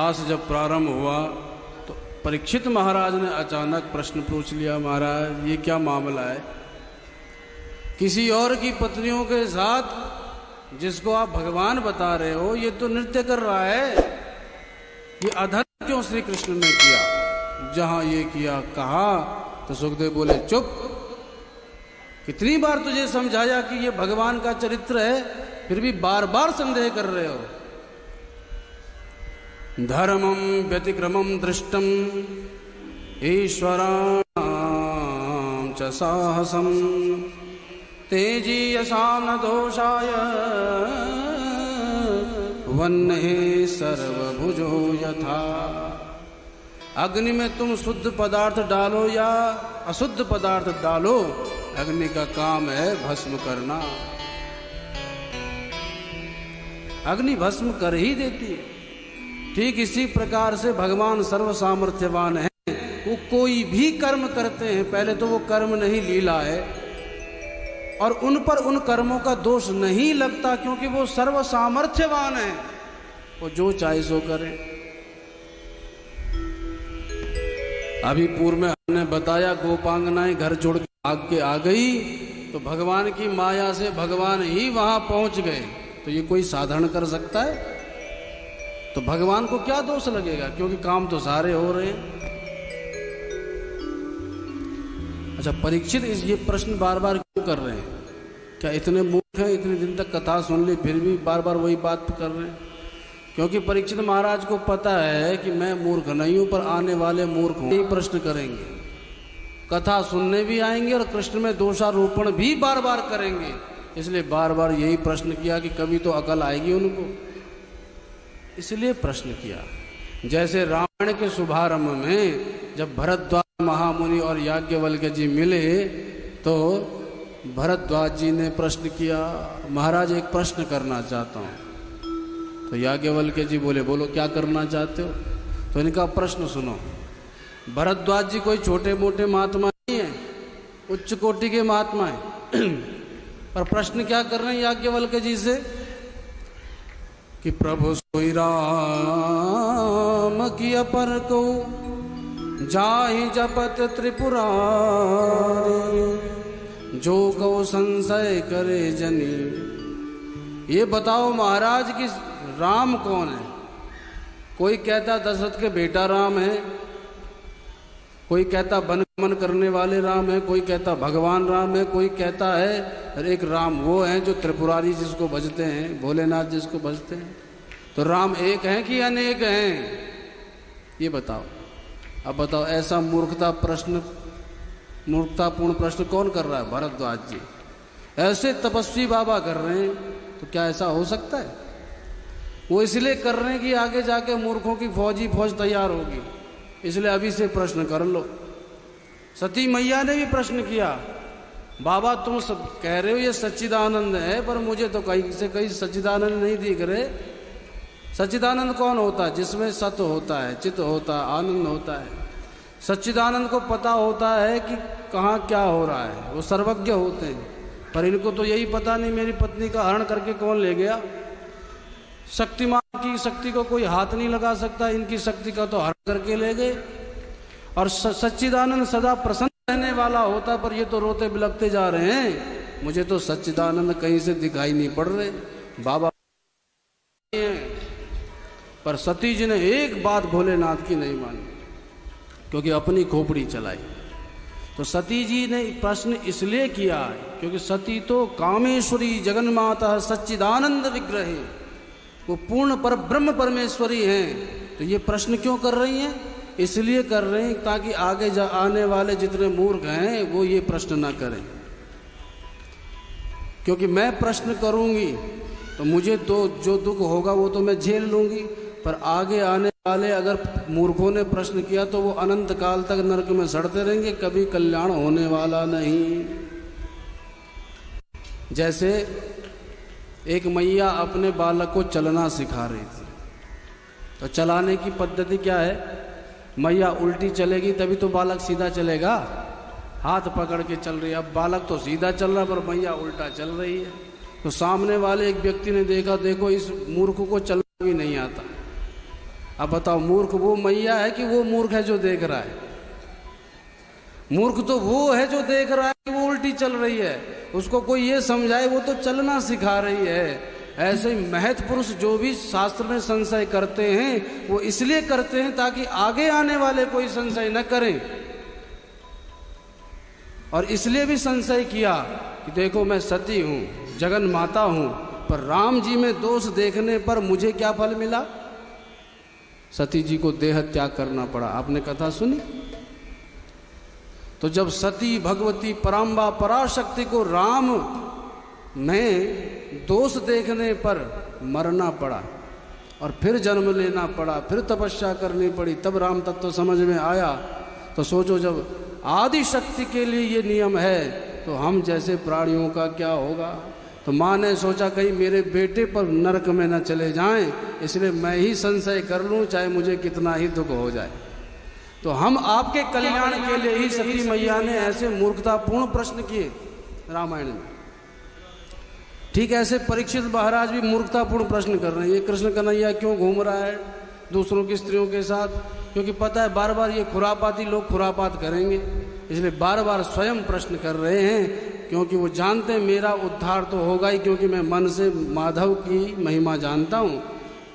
इतिहास जब प्रारंभ हुआ तो परीक्षित महाराज ने अचानक प्रश्न पूछ लिया, महाराज ये क्या मामला है? किसी और की पत्नियों के साथ जिसको आप भगवान बता रहे हो ये तो नृत्य कर रहा है, ये अधर्म क्यों श्री कृष्ण ने किया? जहां ये किया कहा तो सुखदेव बोले चुप, कितनी बार तुझे समझाया कि ये भगवान का चरित्र है, फिर भी बार बार संदेह कर रहे हो। धर्मम व्यतिक्रमम दृष्टम ईश्वराणां च साहसम तेजीयसां न दोषाय वह्नेः सर्वभुजो यथा। अग्नि में तुम शुद्ध पदार्थ डालो या अशुद्ध पदार्थ डालो, अग्नि का काम है भस्म करना। अग्नि भस्म कर ही देती है। ठीक इसी प्रकार से भगवान सर्व सामर्थ्यवान है, वो कोई भी कर्म करते हैं, पहले तो वो कर्म नहीं लीला है और उन पर उन कर्मों का दोष नहीं लगता, क्योंकि वो सर्व सामर्थ्यवान है, वो जो चाहे सो करे। अभी पूर्व में हमने बताया गोपांगनाएं घर छोड़ के भाग के आ गई तो भगवान की माया से भगवान ही वहां पहुंच गए, तो ये कोई साधारण कर सकता है? तो भगवान को क्या दोष लगेगा, क्योंकि काम तो सारे हो रहे हैं। अच्छा, परीक्षित ये प्रश्न बार बार क्यों कर रहे हैं? क्या इतने मूर्ख हैं? इतने दिन तक कथा सुन ली फिर भी बार बार वही बात कर रहे हैं? क्योंकि परीक्षित महाराज को पता है कि मैं मूर्ख नहीं हूं, पर आने वाले मूर्ख हूं, यही प्रश्न करेंगे, कथा सुनने भी आएंगे और कृष्ण में दोषारोपण भी बार बार करेंगे। इसलिए बार बार यही प्रश्न किया कि कभी तो अकल आएगी उनको, इसलिए प्रश्न किया। जैसे रामायण के शुभारंभ में जब भरद्वाज महामुनि और याज्ञवल्क्य जी मिले तो भरद्वाज जी ने प्रश्न किया, महाराज एक प्रश्न करना चाहता हूँ। तो याज्ञवल्क्य जी बोले, बोलो क्या करना चाहते हो? तो इनका प्रश्न सुनो। भरद्वाज जी कोई छोटे मोटे महात्मा नहीं है, उच्च कोटि के महात्मा है। पर प्रश्न क्या कर रहे हैं याज्ञवल्क्य जी से कि प्रभु सोई राम की अपर को जाहि जपत त्रिपुरारी, जो गौ संशय करे जनी। ये बताओ महाराज कि राम कौन है? कोई कहता दशरथ के बेटा राम है, कोई कहता वनगमन करने वाले राम है, कोई कहता भगवान राम है, कोई कहता है एक राम वो है जो त्रिपुरारी जिसको भजते हैं, भोलेनाथ जिसको भजते हैं। तो राम एक है कि अनेक हैं? ये बताओ। अब बताओ, ऐसा मूर्खतापूर्ण प्रश्न कौन कर रहा है? भरद्वाज जी। ऐसे तपस्वी बाबा कर रहे हैं, तो क्या ऐसा हो सकता है? वो इसलिए कर रहे हैं कि आगे जाके मूर्खों की फौज तैयार होगी, इसलिए अभी से प्रश्न कर लो। सती मैया ने भी प्रश्न किया, बाबा तुम सब कह रहे हो ये सच्चिदानंद है, पर मुझे तो कहीं से कहीं सच्चिदानंद नहीं दिख रहे। सच्चिदानंद कौन होता है? जिसमें सत्य होता है, चित्त होता है, आनंद होता है। सच्चिदानंद को पता होता है कि कहाँ क्या हो रहा है, वो सर्वज्ञ होते हैं, पर इनको तो यही पता नहीं मेरी पत्नी का हरण करके कौन ले गया। शक्तिमान की शक्ति को कोई हाथ नहीं लगा सकता, इनकी शक्ति का तो हरण करके ले गए। और सच्चिदानंद सदा प्रसन्न रहने वाला होता, पर ये तो रोते बिलखते जा रहे हैं। मुझे तो सच्चिदानंद कहीं से दिखाई नहीं पड़ रहे। बाबा पर सती जी ने एक बात भोलेनाथ की नहीं मानी, क्योंकि अपनी खोपड़ी चलाई। तो सती जी ने प्रश्न इसलिए किया क्योंकि सती तो कामेश्वरी जगन्माता सच्चिदानंद विग्रह, वो पूर्ण पर ब्रह्म परमेश्वरी हैं। तो ये प्रश्न क्यों कर रही हैं? इसलिए कर रहे हैं ताकि आगे आने वाले जितने मूर्ख हैं वो ये प्रश्न ना करें। क्योंकि मैं प्रश्न करूंगी तो मुझे तो जो दुख होगा वो तो मैं झेल लूंगी, पर आगे आने वाले अगर मूर्खों ने प्रश्न किया तो वो अनंत काल तक नरक में सड़ते रहेंगे, कभी कल्याण होने वाला नहीं। जैसे एक मैया अपने बालक को चलना सिखा रही थी, तो चलाने की पद्धति क्या है? मैया उल्टी चलेगी तभी तो बालक सीधा चलेगा, हाथ पकड़ के चल रही है। अब बालक तो सीधा चल रहा पर मैया उल्टा चल रही है। तो सामने वाले एक व्यक्ति ने देखा, देखो इस मूर्ख को चलना भी नहीं आता, अब बताओ, मूर्ख वो मैया है कि वो मूर्ख है जो देख रहा है? मूर्ख तो वो है जो देख रहा है कि वो उल्टी चल रही है, उसको कोई ये समझाए, वो तो चलना सिखा रही है। ऐसे ही महत पुरुष जो भी शास्त्र में संशय करते हैं वो इसलिए करते हैं ताकि आगे आने वाले कोई संशय न करें। और इसलिए भी संशय किया कि देखो मैं सती हूँ, जगन माता हूँ, पर राम जी में दोष देखने पर मुझे क्या फल मिला? सती जी को देह त्याग करना पड़ा। आपने कथा सुनी? तो जब सती भगवती पराम्बा पराशक्ति को राम में दोष देखने पर मरना पड़ा और फिर जन्म लेना पड़ा, फिर तपस्या करनी पड़ी, तब राम तत्व समझ में आया। तो सोचो, जब आदि शक्ति के लिए ये नियम है तो हम जैसे प्राणियों का क्या होगा? तो माँ ने सोचा कहीं मेरे बेटे पर नरक में न चले जाएं, इसलिए मैं ही संशय कर लूं, चाहे मुझे कितना ही दुख हो जाए। तो हम आपके कल्याण के लिए ही सती मैया ने ऐसे मूर्खतापूर्ण प्रश्न किए रामायण में। ठीक ऐसे परीक्षित महाराज भी मूर्खतापूर्ण प्रश्न कर रहे हैं, ये कृष्ण कन्हैया क्यों घूम रहा है दूसरों की स्त्रियों के साथ? क्योंकि पता है बार बार ये खुरापाती लोग खुरापात करेंगे, इसलिए बार बार स्वयं प्रश्न कर रहे हैं। क्योंकि वो जानते हैं मेरा उद्धार तो होगा ही, क्योंकि मैं मन से माधव की महिमा जानता हूँ,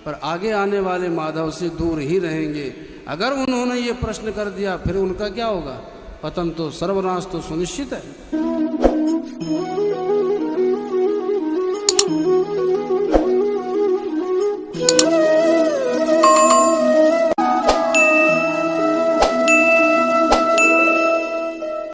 पर आगे आने वाले माधव से दूर ही रहेंगे। अगर उन्होंने ये प्रश्न कर दिया फिर उनका क्या होगा? पतन तो सर्वनाश तो सुनिश्चित है।